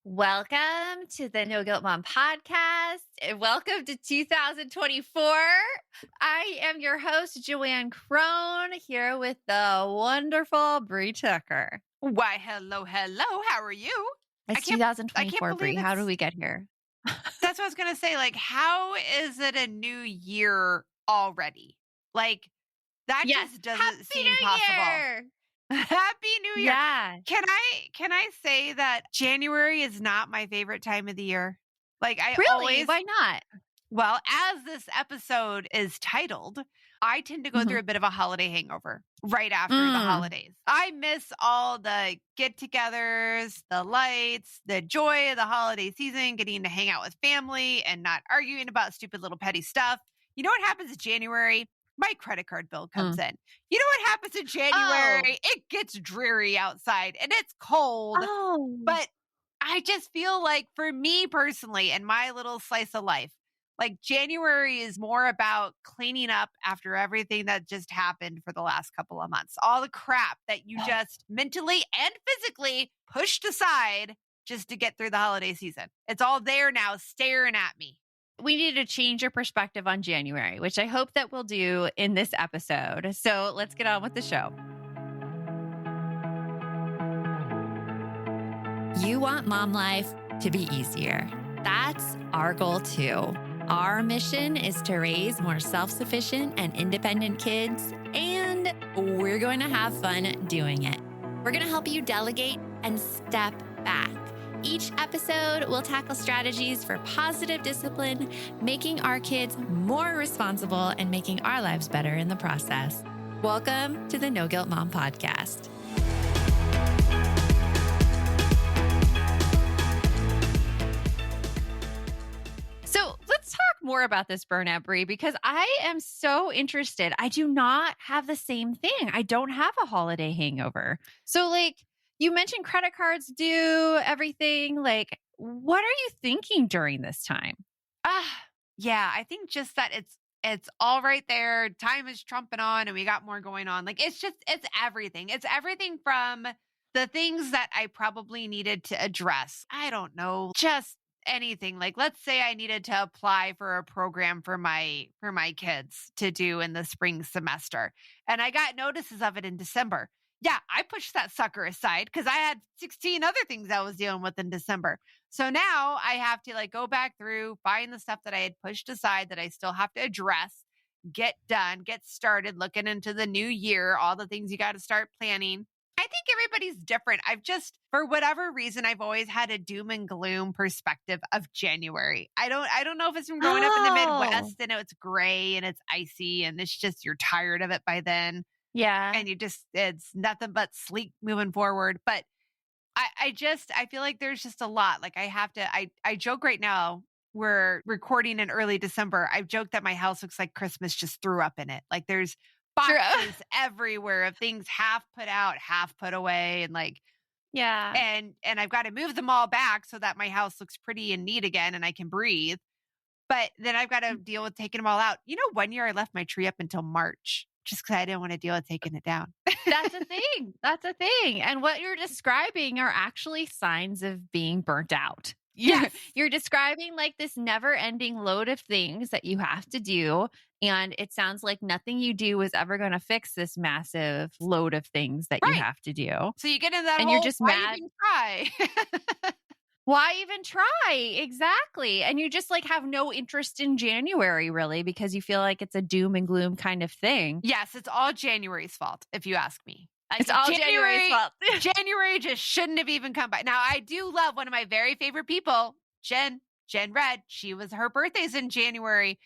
Welcome to the No Guilt Mom podcast. And welcome to 2024. I am your host, Joanne Crone, here with the wonderful Bree Tucker. Why, hello. How are you? It's I can't 2024, Bree. believe How did it's we get here? that's what I was gonna say. Like, how is it a new year already? Like, that Yes. just doesn't Happy seem New possible. Year! Happy New Year. Yeah. Can I say that January is not my favorite time of the year? Like I Really? always Why not? Well, as this episode is titled, I tend to go through a bit of a holiday hangover right after the holidays. I miss all the get-togethers, the lights, the joy of the holiday season, getting to hang out with family and not arguing about stupid little petty stuff. You know what happens in January? My credit card bill comes in. You know what happens in January? It gets dreary outside and it's cold. But I just feel like for me personally and my little slice of life, like January is more about cleaning up after everything that just happened for the last couple of months. All the crap that you just mentally and physically pushed aside just to get through the holiday season. It's all there now staring at me. We need to change your perspective on January, which I hope that we'll do in this episode. So let's get on with the show. You want mom life to be easier. That's our goal too. Our mission is to raise more self-sufficient and independent kids, and we're going to have fun doing it. We're going to help you delegate and step back. Each episode will tackle strategies for positive discipline, making our kids more responsible and making our lives better in the process. Welcome to the No Guilt Mom podcast. So let's talk more about this burnout, Bree, because I am so interested. I do not have the same thing. I don't have a holiday hangover. So you mentioned credit cards do everything. Like, what are you thinking during this time? Yeah, I think just that it's all right there. Time is trumping on and we got more going on. Like it's everything. It's everything from the things that I probably needed to address. I don't know, just anything. Like let's say I needed to apply for a program for my kids to do in the spring semester. And I got notices of it in December. Yeah, I pushed that sucker aside because I had 16 other things I was dealing with in December. So now I have to go back through, find the stuff that I had pushed aside that I still have to address, get done, get started looking into the new year, all the things you got to start planning. I think everybody's different. For whatever reason, I've always had a doom and gloom perspective of January. I don't know if it's from growing up in the Midwest and it's gray and it's icy and it's just, you're tired of it by then. Yeah. And it's nothing but sleep moving forward. But I feel like there's just a lot. Like I joke right now, we're recording in early December. I've joked that my house looks like Christmas just threw up in it. Like there's boxes everywhere of things half put out, half put away. And and I've got to move them all back so that my house looks pretty and neat again and I can breathe. But then I've got to deal with taking them all out. You know, one year I left my tree up until March. Just because I didn't want to deal with taking it down. That's a thing. That's a thing. And what you're describing are actually signs of being burnt out. Yes. You're describing this never ending load of things that you have to do. And it sounds like nothing you do is ever going to fix this massive load of things that you have to do. So you get in that and whole, you're just mad. Even try? Why even try? Exactly. And you just have no interest in January really because you feel like it's a doom and gloom kind of thing. Yes, it's all January's fault, if you ask me. It's all January's fault. January just shouldn't have even come by. Now, I do love one of my very favorite people, Jen Red. Her birthday's in January.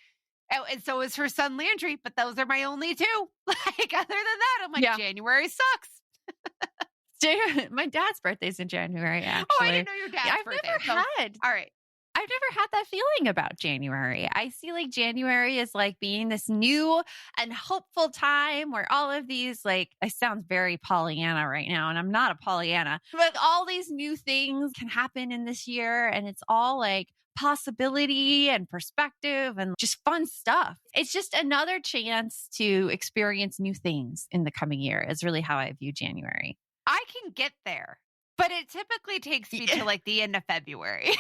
And so is her son Landry, but those are my only two. Other than that, I'm like, January sucks. My dad's birthday's in January, actually. Oh, I didn't know your dad's birthday. All right. I've never had that feeling about January. I see January is being this new and hopeful time where all of these, I sound very Pollyanna right now, and I'm not a Pollyanna, but all these new things can happen in this year. And it's all possibility and perspective and just fun stuff. It's just another chance to experience new things in the coming year is really how I view January. I can get there, But it typically takes me to like the end of February.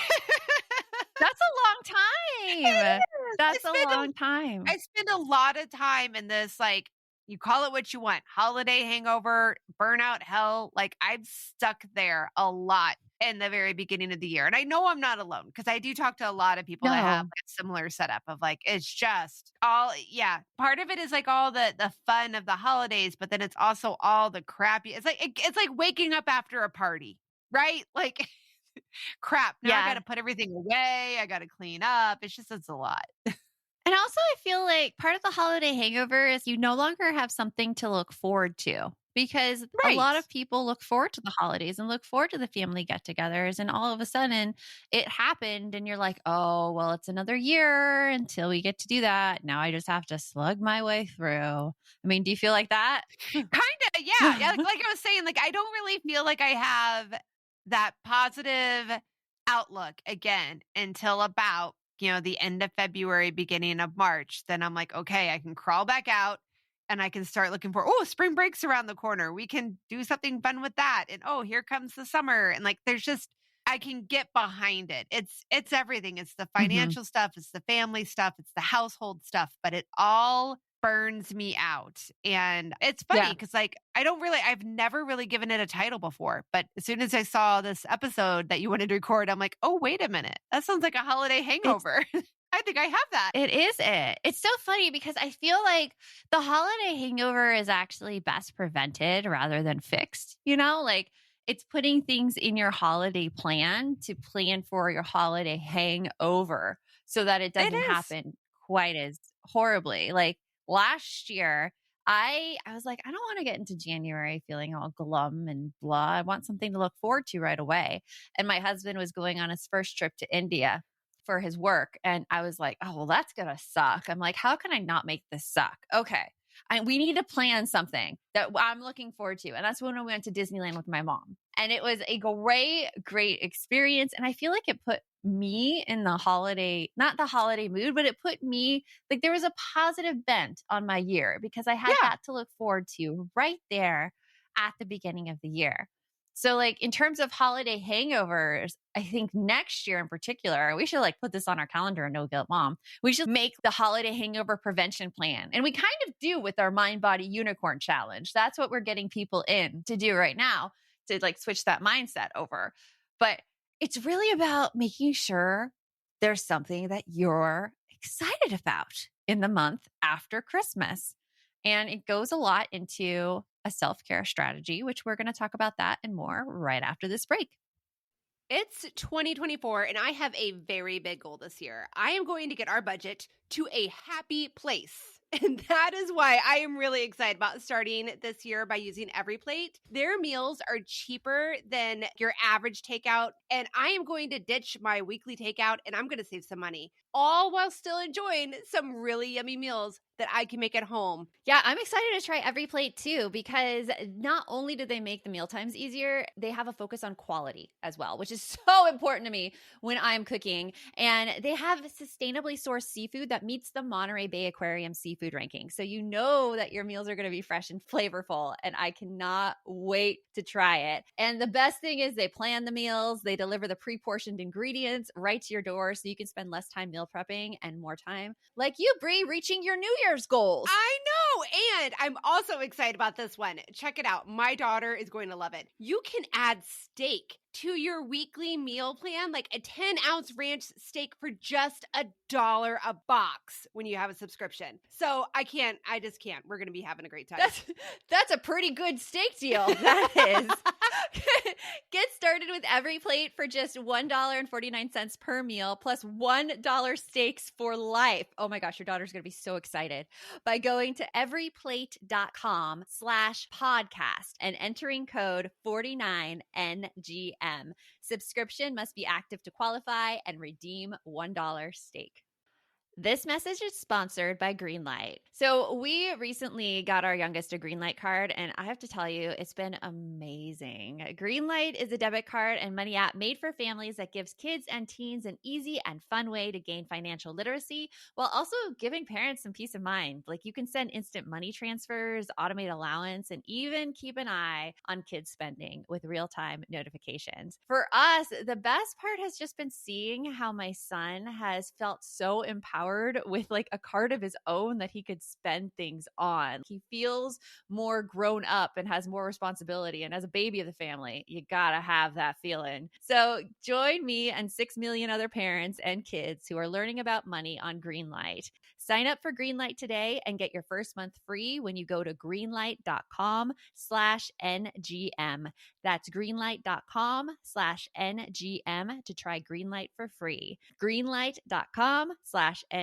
That's a long time. I That's a spend long time. I spend a lot of time in this, like, you call it what you want, holiday hangover, burnout hell. Like, I'm stuck there a lot in the very beginning of the year. And I know I'm not alone because I do talk to a lot of people that have No. like a similar setup of like, it's just all, yeah. Part of it is like all the fun of the holidays, but then it's also all the crappy. It's like waking up after a party, right? Like, crap. Now I got Yeah. to put everything away. I got to clean up. It's a lot. And also, I feel like part of the holiday hangover is you no longer have something to look forward to because a Right. lot of people look forward to the holidays and look forward to the family get togethers. And all of a sudden it happened, and you're like, oh, well, it's another year until we get to do that. Now I just have to slug my way through. I mean, do you feel like that? Kinda, yeah. Yeah, like I was saying, like, I don't really feel like I have that positive outlook again until about, the end of February, beginning of March. Then I'm like, "Okay, I can crawl back out and I can start looking for, oh, spring break's around the corner. We can do something fun with that. And, oh, here comes the summer." And, like, there's just I can get behind it. It's everything. It's the Hmm. financial stuff, it's the family stuff, it's the household stuff, but it all burns me out. And it's funny Yeah. because like I've never really given it a title before. But as soon as I saw this episode that you wanted to record, I'm like, oh, wait a minute. That sounds like a holiday It's hangover. I think I have that. It is it. It's so funny because I feel like the holiday hangover is actually best prevented rather than fixed. Like it's putting things in your holiday plan to plan for your holiday hangover so that it It doesn't is. happen quite as horribly. Like last year, I was like, I don't want to get into January feeling all glum and blah. I want something to look forward to right away. And my husband was going on his first trip to India for his work. And I was like, oh, well, that's going to suck. I'm like, how can I not make this suck? Okay. We need to plan something that I'm looking forward to. And that's when we went to Disneyland with my mom. And it was a great, great experience. And I feel like it put me in the holiday, not the holiday mood, but it put me like there was a positive bent on my year because I had Yeah. that to look forward to right there at the beginning of the year. So, like, in terms of holiday hangovers, I think next year in particular, we should like put this on our calendar, No Guilt Mom. We should make the holiday hangover prevention plan. And we kind of do with our Mind Body Unicorn Challenge. That's what we're getting people in to do right now to like switch that mindset over. But it's really about making sure there's something that you're excited about in the month after Christmas. And it goes a lot into a self-care strategy, which we're going to talk about that and more right after this break. It's 2024, and I have a very big goal this year. I am going to get our budget to a happy place. And that is why I am really excited about starting this year by using EveryPlate. Their meals are cheaper than your average takeout, and I am going to ditch my weekly takeout and I'm going to save some money, all while still enjoying some really yummy meals that I can make at home. Yeah, I'm excited to try EveryPlate too because not only do they make the meal times easier, they have a focus on quality as well, which is so important to me when I'm cooking. And they have sustainably sourced seafood that meets the Monterey Bay Aquarium seafood ranking. So you know that your meals are going to be fresh and flavorful, and I cannot wait to try it. And the best thing is they plan the meals, they deliver the pre-portioned ingredients right to your door so you can spend less time meal prepping and more time like you, Brie, reaching your New Year's goals. I know. And I'm also excited about this one. Check it out. My daughter is going to love it. You can add steak to your weekly meal plan, like a 10-ounce ranch steak for just $1 a box when you have a subscription. So I just can't. We're going to be having a great time. That's a pretty good steak deal. That is. Get started with EveryPlate for just $1.49 per meal plus $1 steaks for life. Oh my gosh, your daughter's going to be so excited by going to everyplate.com/podcast and entering code 49NGM. Subscription must be active to qualify and redeem $1 steak. This message is sponsored by Greenlight. So, we recently got our youngest a Greenlight card, and I have to tell you, it's been amazing. Greenlight is a debit card and money app made for families that gives kids and teens an easy and fun way to gain financial literacy while also giving parents some peace of mind. Like, you can send instant money transfers, automate allowance, and even keep an eye on kids' spending with real time notifications. For us, the best part has just been seeing how my son has felt so empowered with like a card of his own that he could spend things on. He feels more grown up and has more responsibility. And as a baby of the family, you gotta have that feeling. So join me and 6 million other parents and kids who are learning about money on Greenlight. Sign up for Greenlight today and get your first month free when you go to greenlight.com/NGM. That's greenlight.com/NGM to try Greenlight for free. Greenlight.com/NGM.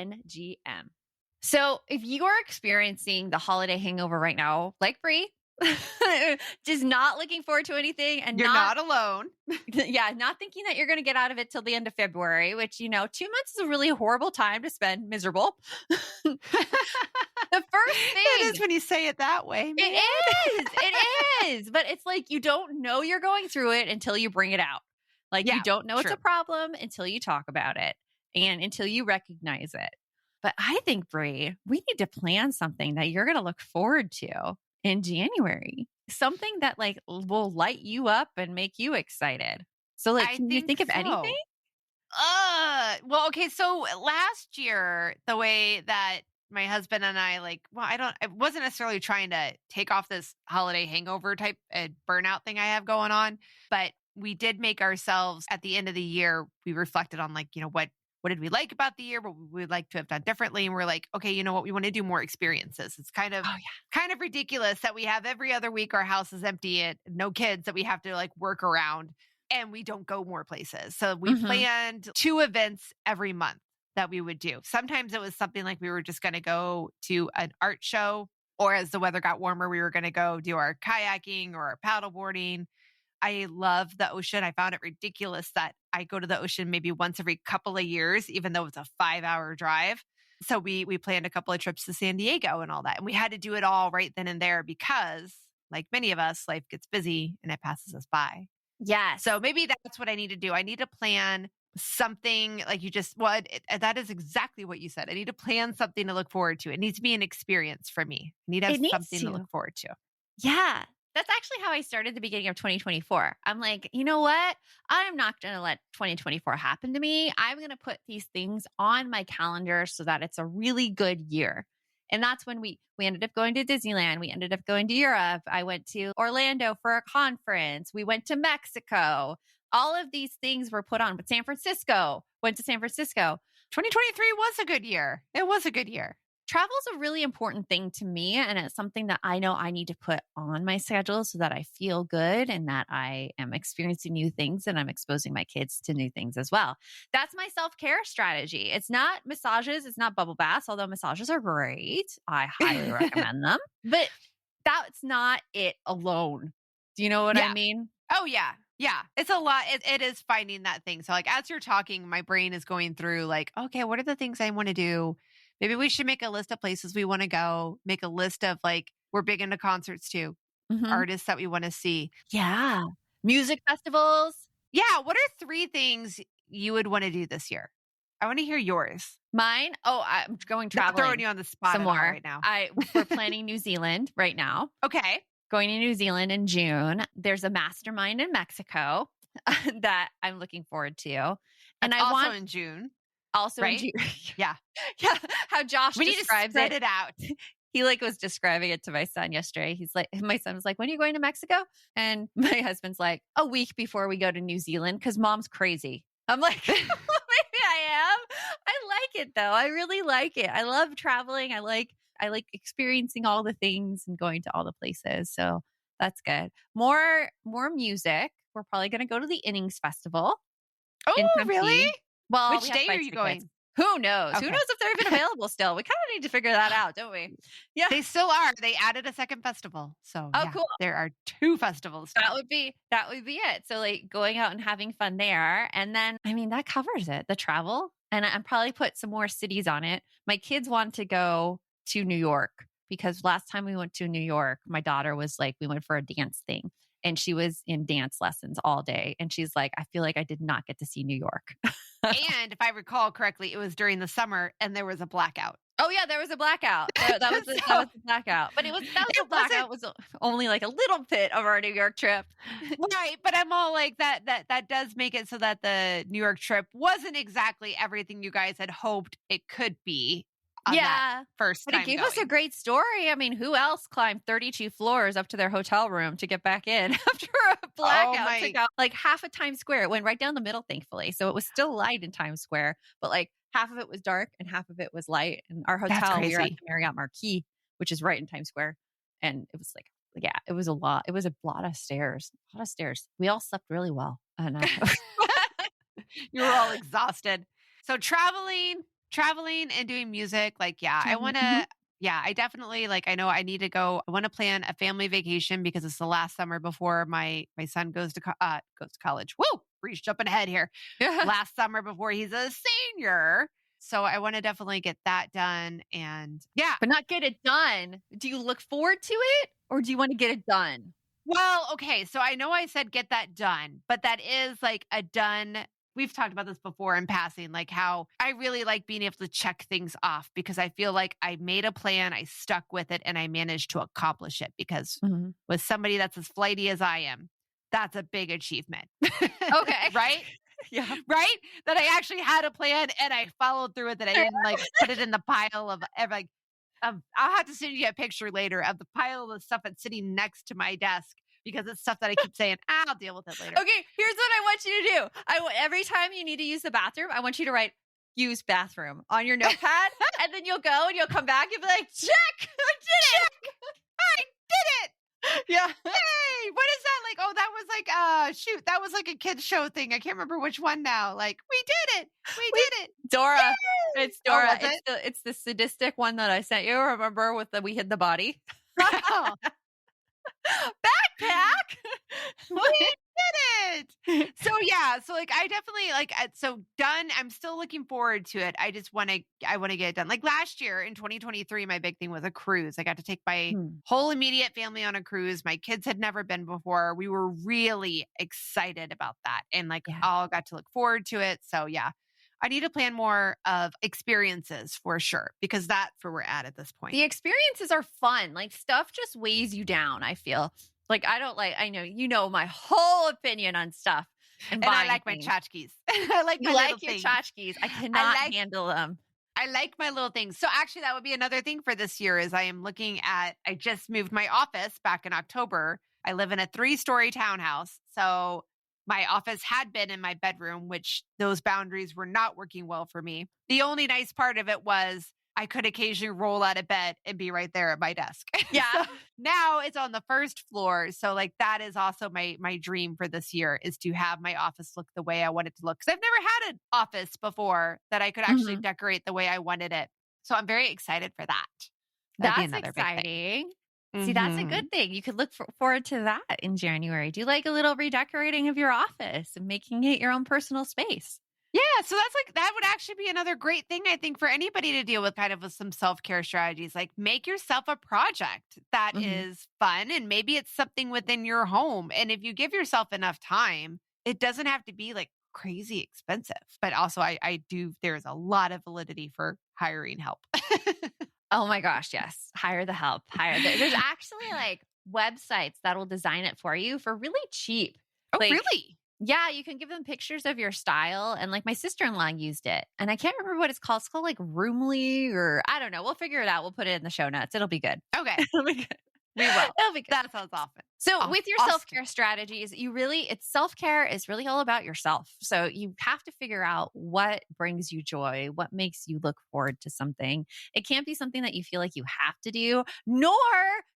So if you're experiencing the holiday hangover right now, like Brie, just not looking forward to anything and You're not alone. not thinking that you're going to get out of it till the end of February, which, 2 months is a really horrible time to spend miserable. The first thing. It is when you say it that way. Man. It is. But it's like you don't know you're going through it until you bring it out. Like you don't know it's a problem until you talk about it and until you recognize it. But I think, Brie, we need to plan something that you're going to look forward to in January. Something that like will light you up and make you excited. So like, can you think of anything? Well, okay. So last year, the way that my husband and I I wasn't necessarily trying to take off this holiday hangover type burnout thing I have going on, but we did make ourselves at the end of the year, we reflected on what did we like about the year, what we would like to have done differently. And we're like, okay, you know what? We want to do more experiences. It's kind of ridiculous that we have every other week our house is empty and no kids that we have to like work around and we don't go more places. So we planned 2 events every month that we would do. Sometimes it was something like we were just going to go to an art show, or as the weather got warmer, we were going to go do our kayaking or our paddleboarding. I love the ocean. I found it ridiculous that I go to the ocean maybe once every couple of years, even though it's a 5-hour drive. So we planned a couple of trips to San Diego and all that. And we had to do it all right then and there because, like many of us, life gets busy and it passes us by. Yes. So maybe that's what I need to do. I need to plan something like that is exactly what you said. I need to plan something to look forward to. It needs to be an experience for me. I need to have something to look forward to. Yeah. That's actually how I started the beginning of 2024. I'm like, you know what? I'm not going to let 2024 happen to me. I'm going to put these things on my calendar so that it's a really good year. And that's when we ended up going to Disneyland. We ended up going to Europe. I went to Orlando for a conference. We went to Mexico. All of these things were put on. But went to San Francisco. 2023 was a good year. It was a good year. Travel is a really important thing to me, and it's something that I know I need to put on my schedule so that I feel good and that I am experiencing new things and I'm exposing my kids to new things as well. That's my self-care strategy. It's not massages. It's not bubble baths, although massages are great. I highly recommend them. But that's not it alone. Do you know what I mean? Oh, yeah. Yeah. It's a lot. It is finding that thing. So like as you're talking, my brain is going through like, okay, what are the things I want to do? Maybe we should make a list of places we want to go, make a list of like, we're big into concerts too, artists that we want to see. Yeah. Music festivals. Yeah. What are 3 things you would want to do this year? I want to hear yours. Mine? Oh, I'm going traveling. Not throwing you on the spot some more right now. We're planning New Zealand right now. Okay. Going to New Zealand in June. There's a mastermind in Mexico that I'm looking forward to. And I want in June. Also right? in June. Yeah. How Josh we describes need to spread it out. He was describing it to my son yesterday. He's like, my son was like, when are you going to Mexico? And my husband's like, a week before we go to New Zealand because mom's crazy. I'm like, maybe I am. I like it though. I really like it. I love traveling. I like experiencing all the things and going to all the places. So that's good. More music. We're probably going to go to the Innings Festival. Oh, really? Well, which day are you going? Who knows? Okay. Who knows if they're even available still? We kind of need to figure that out, don't we? Yeah. They still are. They added a second festival. So cool. There are 2 festivals. That would be it. So like going out and having fun there. And then, I mean, that covers it. The travel, and I probably put some more cities on it. My kids want to go to New York because last time we went to New York, my daughter was like, we went for a dance thing and she was in dance lessons all day. And she's like, I feel like I did not get to see New York. And if I recall correctly, it was during the summer and there was a blackout. Oh yeah, there was a blackout. That was the blackout. But the blackout was only like a little bit of our New York trip. Right, but I'm all like that does make it so that the New York trip wasn't exactly everything you guys had hoped it could be. Yeah, first but time it gave going. us a great story. I mean, who else climbed 32 floors up to their hotel room to get back in after a blackout? Took out like half of Times Square. It went right down the middle, thankfully. So it was still light in Times Square, but like half of it was dark and half of it was light. And our hotel, we were at the Marriott Marquis, which is right in Times Square. And it was like, yeah, it was a lot. It was a lot of stairs. We all slept really well. And you were all exhausted. So traveling and doing music, like, yeah, I want to, I definitely, like, I know I need to go. I want to plan a family vacation because it's the last summer before my son goes to college. Woo! Breach jumping ahead here. Last summer before he's a senior. So I want to definitely get that done. And yeah. But not get it done. Do you look forward to it or do you want to get it done? Well, okay. So I know I said get that done, but that is like a done. We've talked about this before in passing, like how I really like being able to check things off because I feel like I made a plan, I stuck with it, and I managed to accomplish it because with somebody that's as flighty as I am, that's a big achievement. Okay. Right? Yeah. Right? That I actually had a plan and I followed through it, that I didn't like put it in the pile of like, I'll have to send you a picture later of the pile of stuff that's sitting next to my desk. Because it's stuff that I keep saying, I'll deal with it later. Okay, here's what I want you to do. Every time you need to use the bathroom, I want you to write use bathroom on your notepad. And then you'll go and you'll come back and be like, check, I did it. I did it. Yeah. Hey, what is that? Like, oh, that was like, shoot, that was like a kid's show thing. I can't remember which one now. Like, we did it. We did it. Dora. Yay! It's Dora. Oh, it's the sadistic one that I sent you. Remember with we hid the body? Oh. Backpack. We did it. So yeah, so like I definitely like so done. I'm still looking forward to it. I want to get it done. Like last year in 2023, my big thing was a cruise. I got to take my whole immediate family on a cruise. My kids had never been before. We were really excited about that and like all got to look forward to it. So yeah. I need to plan more of experiences for sure, because that's where we're at this point. The experiences are fun. Like stuff just weighs you down, I feel. Like I know, you know my whole opinion on stuff. And I like my tchotchkes. I like my little your things. tchotchkes. I cannot handle them. I like my little things. So actually that would be another thing for this year is I just moved my office back in October. I live in a 3-story townhouse. So my office had been in my bedroom, which those boundaries were not working well for me. The only nice part of it was I could occasionally roll out of bed and be right there at my desk. Yeah. So now it's on the first floor. So like that is also my dream for this year is to have my office look the way I want it to look. Because I've never had an office before that I could actually decorate the way I wanted it. So I'm very excited for that. That's exciting. See, that's a good thing. You could look forward to that in January. Do like a little redecorating of your office and making it your own personal space. Yeah. So that would actually be another great thing, I think, for anybody to deal with kind of with some self-care strategies. Like make yourself a project that is fun and maybe it's something within your home. And if you give yourself enough time, it doesn't have to be like crazy expensive. But also there's a lot of validity for hiring help. Oh my gosh, yes. Hire the help. There's actually like websites that will design it for you for really cheap. Oh, like, really? Yeah, you can give them pictures of your style. And like my sister-in-law used it. And I can't remember what it's called. It's called like Roomly or I don't know. We'll figure it out. We'll put it in the show notes. It'll be good. Okay. It'll be good. We will. It'll be good. That sounds awesome. So with your self-care strategies, self-care is really all about yourself. So you have to figure out what brings you joy, what makes you look forward to something. It can't be something that you feel like you have to do, nor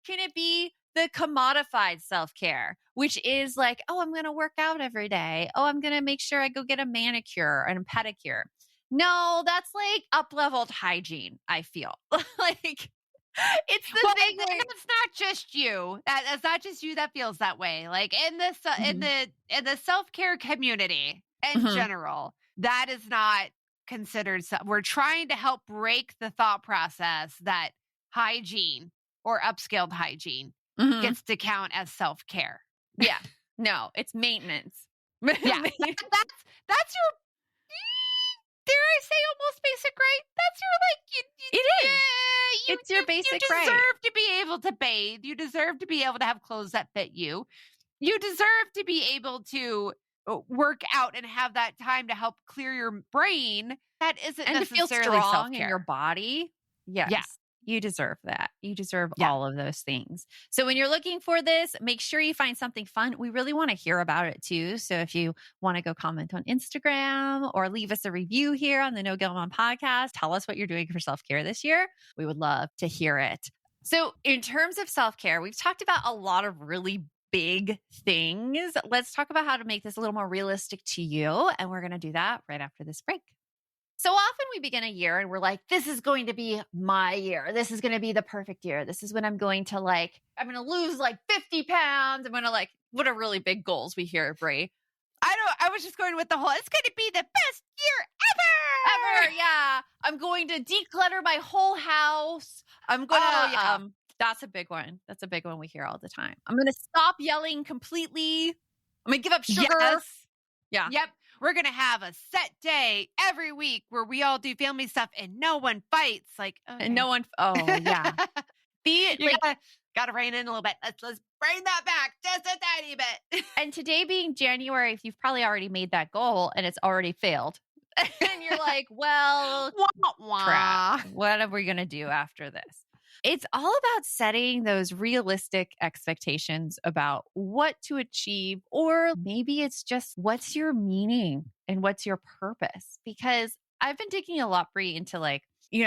can it be the commodified self-care, which is like, oh, I'm going to work out every day. Oh, I'm going to make sure I go get a manicure and a pedicure. No, that's like up-leveled hygiene, I feel. Like it's the thing where it's not just you. It's not just you that feels that way. Like in the in the self-care community in general, that is not considered, we're trying to help break the thought process that hygiene or upscaled hygiene Mhm. gets to count as self-care. Yeah. No, it's maintenance. Yeah. That's your, dare I say, almost basic right? That's your, like, It is. yeah, It's your basic you deserve right. to be able to bathe. You deserve to be able to have clothes that fit you. You deserve to be able to work out and have that time to help clear your brain. That isn't And to feel necessarily strong in your self-care. body. Yeah. Yes. You deserve that. You deserve Yeah. all of those things. So when you're looking for this, make sure you find something fun. We really want to hear about it too. So if you want to go comment on Instagram or leave us a review here on the No Guilt Mom podcast, tell us what you're doing for self-care this year. We would love to hear it. So in terms of self-care, we've talked about a lot of really big things. Let's talk about how to make this a little more realistic to you. And we're going to do that right after this break. So often we begin a year and we're like, this is going to be my year. This is going to be the perfect year. This is when I'm going to lose like 50 pounds. I'm going to what are really big goals we hear, Brie? I was just going with the whole, it's going to be the best year Ever. Yeah. I'm going to declutter my whole house. I'm going to, that's a big one. That's a big one we hear all the time. I'm going to stop yelling completely. I'm going to give up sugar. Yes. Yeah. Yep. We're going to have a set day every week where we all do family stuff and no one fights. Like, okay. And no one, oh yeah. Gotta rein in a little bit. Let's bring that back just a tiny bit. And today being January, if you've probably already made that goal and it's already failed, and you're like, well, crap, what are we going to do after this? It's all about setting those realistic expectations about what to achieve, or maybe it's just what's your meaning and what's your purpose. Because I've been digging a lot, Brie, into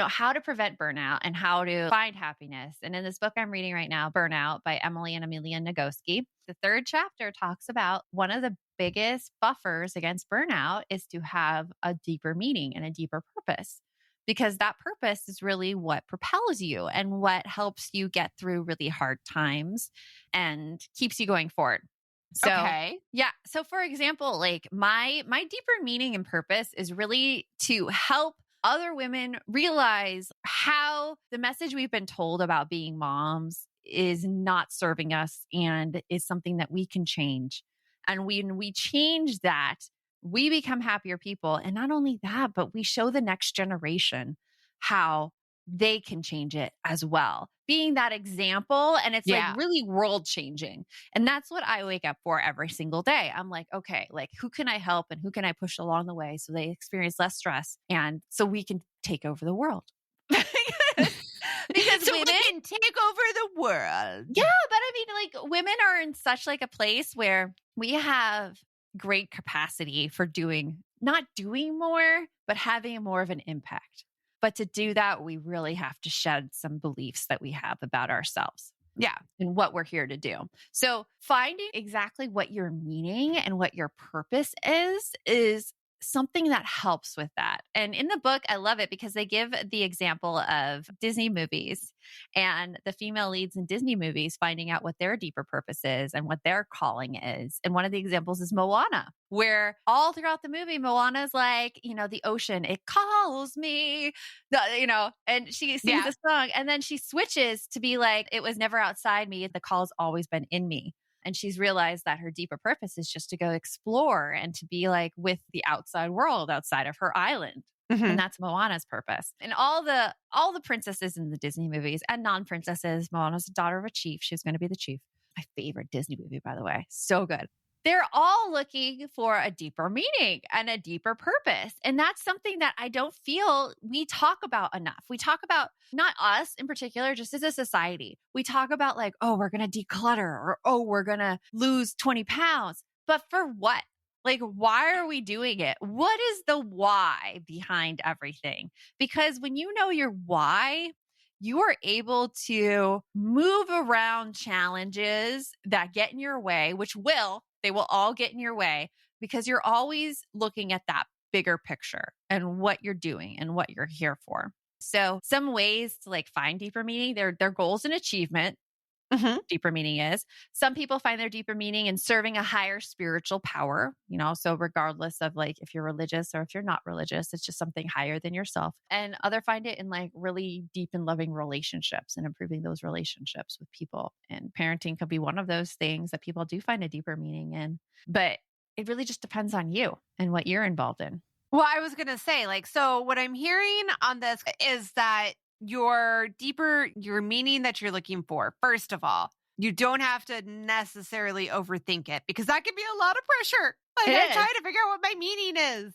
how to prevent burnout and how to find happiness. And in this book I'm reading right now, Burnout by Emily and Amelia Nagoski, the third chapter talks about one of the biggest buffers against burnout is to have a deeper meaning and a deeper purpose. Because that purpose is really what propels you and what helps you get through really hard times and keeps you going forward. So, okay. Yeah. So for example, like my deeper meaning and purpose is really to help other women realize how the message we've been told about being moms is not serving us and is something that we can change. And when we change that, we become happier people. And not only that, but we show the next generation how they can change it as well. Being that example, and it's like really world changing. And that's what I wake up for every single day. I'm like, okay, like who can I help and who can I push along the way so they experience less stress and so we can take over the world. Because so women we can take over the world. Yeah, but I mean, like women are in such like a place where we have great capacity for not doing more, but having more of an impact. But to do that, we really have to shed some beliefs that we have about ourselves. Yeah. And what we're here to do. So finding exactly what your meaning and what your purpose is something that helps with that. And in the book, I love it because they give the example of Disney movies and the female leads in Disney movies finding out what their deeper purpose is and what their calling is. And one of the examples is Moana, where all throughout the movie, Moana's like, the ocean, it calls me, and she sings a song and then she switches to be like, it was never outside me. The call's always been in me. And she's realized that her deeper purpose is just to go explore and to be like with the outside world outside of her island. Mm-hmm. And that's Moana's purpose. And all the princesses in the Disney movies and non-princesses, Moana's the daughter of a chief. She's going to be the chief. My favorite Disney movie, by the way. So good. They're all looking for a deeper meaning and a deeper purpose. And that's something that I don't feel we talk about enough. We talk about, not us in particular, just as a society. We talk about like, oh, we're going to declutter or, oh, we're going to lose 20 pounds. But for what? Like, why are we doing it? What is the why behind everything? Because when you know your why, you are able to move around challenges that get in your way, they will all get in your way because you're always looking at that bigger picture and what you're doing and what you're here for. So some ways to like find deeper meaning, they're goals and achievement. Mhm. deeper meaning is. Some people find their deeper meaning in serving a higher spiritual power, so regardless of like if you're religious or if you're not religious, it's just something higher than yourself. And other find it in like really deep and loving relationships and improving those relationships with people. And parenting could be one of those things that people do find a deeper meaning in. But it really just depends on you and what you're involved in. Well, I was going to say, like, so what I'm hearing on this is that your meaning that you're looking for, first of all, you don't have to necessarily overthink it because that can be a lot of pressure. Like, It I'm is. trying to figure out what my meaning is.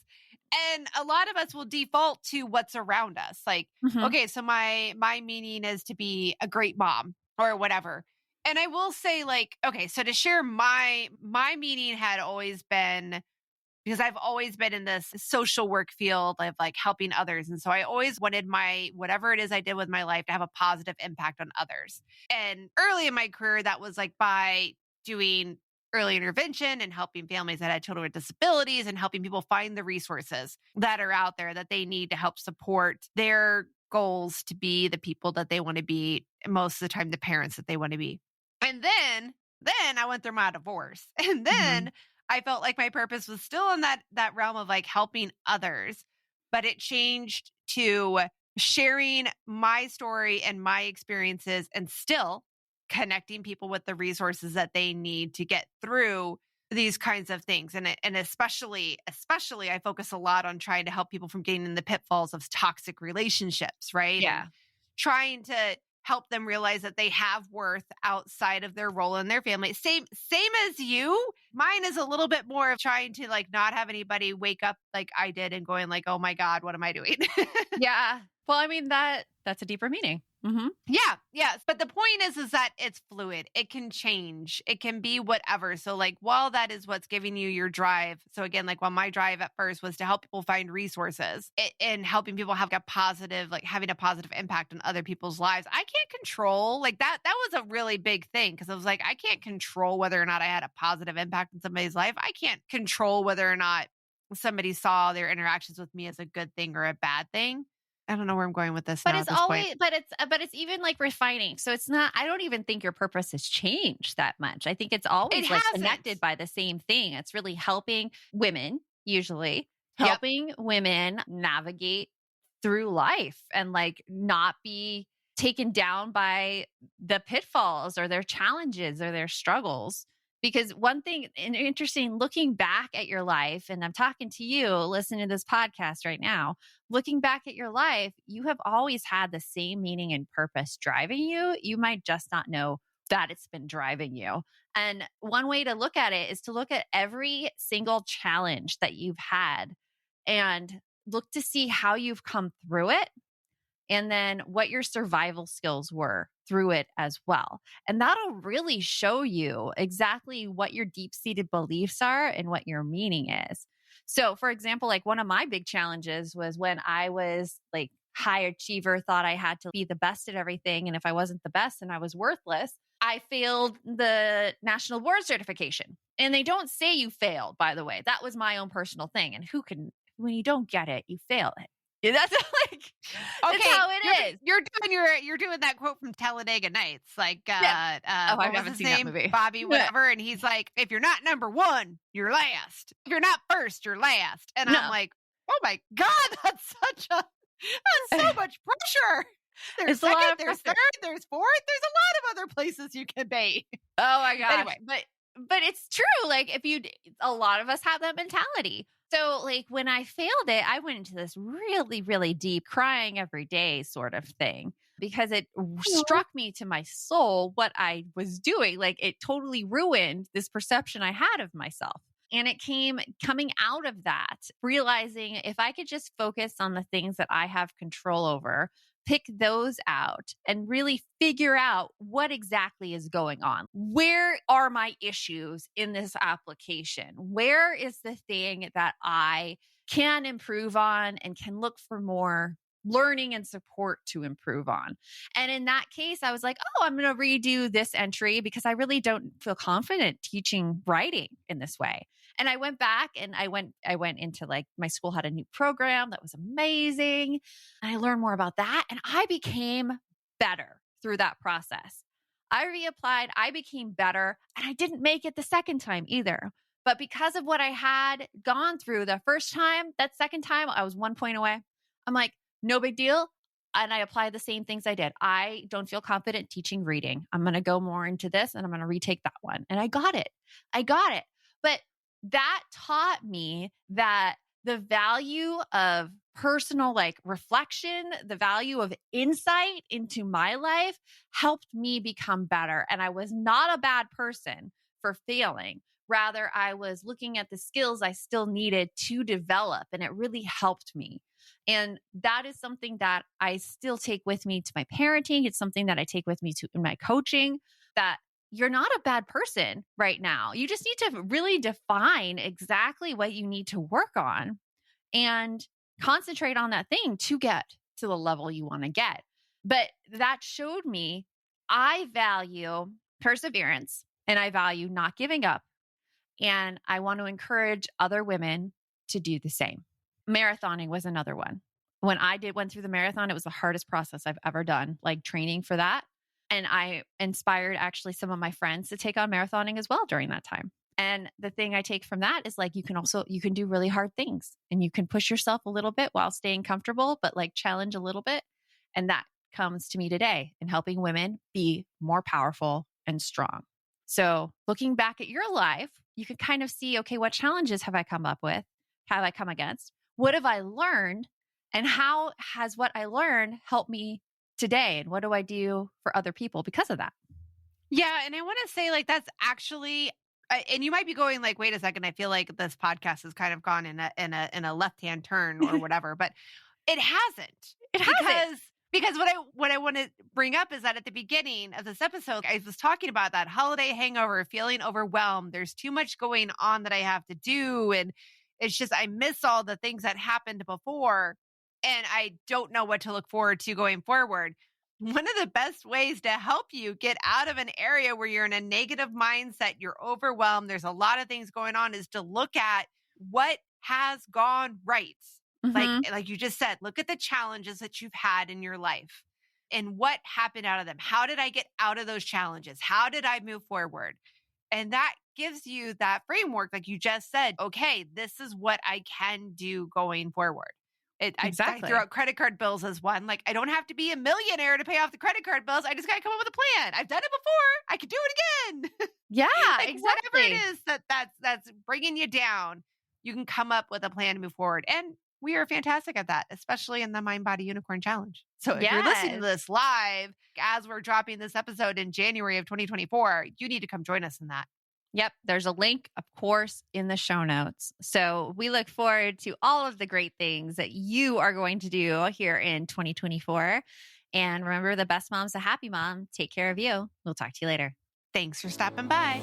And a lot of us will default to what's around us. Like, Mhm. okay, so my meaning is to be a great mom or whatever. And I will say, like, okay, so to share my meaning had always been, because I've always been in this social work field of like helping others. And so I always wanted my, whatever it is I did with my life, to have a positive impact on others. And early in my career, that was like by doing early intervention and helping families that had children with disabilities and helping people find the resources that are out there that they need to help support their goals to be the people that they want to be, most of the time, the parents that they want to be. And then I went through my divorce. And then Mhm. I felt like my purpose was still in that realm of like helping others, but it changed to sharing my story and my experiences and still connecting people with the resources that they need to get through these kinds of things. And especially I focus a lot on trying to help people from getting in the pitfalls of toxic relationships, right? Yeah. And trying to help them realize that they have worth outside of their role in their family. Same as you. Mine is a little bit more of trying to like not have anybody wake up like I did and going like, "Oh my God, what am I doing?" Yeah. Well, I mean, that's a deeper meaning. Mhm. Yeah, yes. But the point is that it's fluid. It can change. It can be whatever. So like while that is what's giving you your drive. So again, like while my drive at first was to help people find resources and helping people have a positive, like having a positive impact on other people's lives. I can't control like that. That was a really big thing because I was like, I can't control whether or not I had a positive impact in somebody's life. I can't control whether or not somebody saw their interactions with me as a good thing or a bad thing. I don't know where I'm going with this But now it's at this point. always, but it's even like refining. So it's not, I don't even think your purpose has changed that much. I think it's It always like hasn't. connected by the same thing. It's really helping women, usually Yep. helping women navigate through life and like not be taken down by the pitfalls or their challenges or their struggles. Because one thing and interesting, looking back at your life, and I'm talking to you listening to this podcast right now, looking back at your life, you have always had the same meaning and purpose driving you. You might just not know that it's been driving you. And one way to look at it is to look at every single challenge that you've had and look to see how you've come through it and then what your survival skills were through it as well. And that'll really show you exactly what your deep seated beliefs are and what your meaning is. So, for example, like one of my big challenges was when I was like high achiever, thought I had to be the best at everything. And if I wasn't the best, then I was worthless. I failed the national board certification. And they don't say you failed, by the way. That was my own personal thing. And when you don't get it, you fail it. Yeah, that's like that's how it is. You're doing that quote from Talladega Nights, like Yeah. I what was haven't his seen that name? movie. Bobby, Yeah. whatever. And he's like, if you're not number one, you're last. If you're not first, you're last. And No. I'm like, oh my God, that's so much pressure. There's It's a lot second, of there's pressure. third, there's fourth, there's a lot of other places you can be. Oh my gosh. Anyway. But it's true. Like a lot of us have that mentality. So like when I failed it, I went into this really, really deep crying every day sort of thing because it struck me to my soul what I was doing. Like it totally ruined this perception I had of myself. And it coming out of that, realizing if I could just focus on the things that I have control over, pick those out and really figure out what exactly is going on. Where are my issues in this application? Where is the thing that I can improve on and can look for more learning and support to improve on? And in that case, I was like, oh, I'm going to redo this entry because I really don't feel confident teaching writing in this way. And I went back and I went into like my school had a new program that was amazing. And I learned more about that and I became better through that process. I reapplied, I became better, and I didn't make it the second time either. But because of what I had gone through the first time, that second time I was 1 point away. I'm like, no big deal. And I applied the same things I did. I don't feel confident teaching reading. I'm going to go more into this and I'm going to retake that one. And I got it. But that taught me that the value of personal like reflection, the value of insight into my life helped me become better. And I was not a bad person for failing. Rather, I was looking at the skills I still needed to develop, and it really helped me. And that is something that I still take with me to my parenting. It's something that I take with me to in my coaching, that you're not a bad person right now. You just need to really define exactly what you need to work on and concentrate on that thing to get to the level you want to get. But that showed me I value perseverance and I value not giving up. And I want to encourage other women to do the same. Marathoning was another one. When I went through the marathon, it was the hardest process I've ever done, like training for that. And I inspired actually some of my friends to take on marathoning as well during that time. And the thing I take from that is like, you can do really hard things and you can push yourself a little bit while staying comfortable, but like challenge a little bit. And that comes to me today in helping women be more powerful and strong. So looking back at your life, you can kind of see, okay, what challenges have I come up with? Have I come against? What have I learned? And how has what I learned helped me today? And what do I do for other people because of that? Yeah. And I want to say like, that's actually, and you might be going like, wait a second, I feel like this podcast has kind of gone in a left-hand turn or whatever, but it hasn't. Because what I want to bring up is that at the beginning of this episode, I was talking about that holiday hangover, feeling overwhelmed. There's too much going on that I have to do. And it's just, I miss all the things that happened before. And I don't know what to look forward to going forward. One of the best ways to help you get out of an area where you're in a negative mindset, you're overwhelmed, there's a lot of things going on, is to look at what has gone right. Like you just said, look at the challenges that you've had in your life and what happened out of them. How did I get out of those challenges? How did I move forward? And that gives you that framework. Like you just said, okay, this is what I can do going forward. Exactly. I throw out credit card bills as one. Like I don't have to be a millionaire to pay off the credit card bills. I just got to come up with a plan. I've done it before. I can do it again. Yeah, like exactly. Whatever it is that's bringing you down, you can come up with a plan to move forward. And we are fantastic at that, especially in the Mind Body Unicorn Challenge. So if you're listening to this live as we're dropping this episode in January of 2024, you need to come join us in that. Yep. There's a link, of course, in the show notes. So we look forward to all of the great things that you are going to do here in 2024. And remember, the best mom's a happy mom. Take care of you. We'll talk to you later. Thanks for stopping by.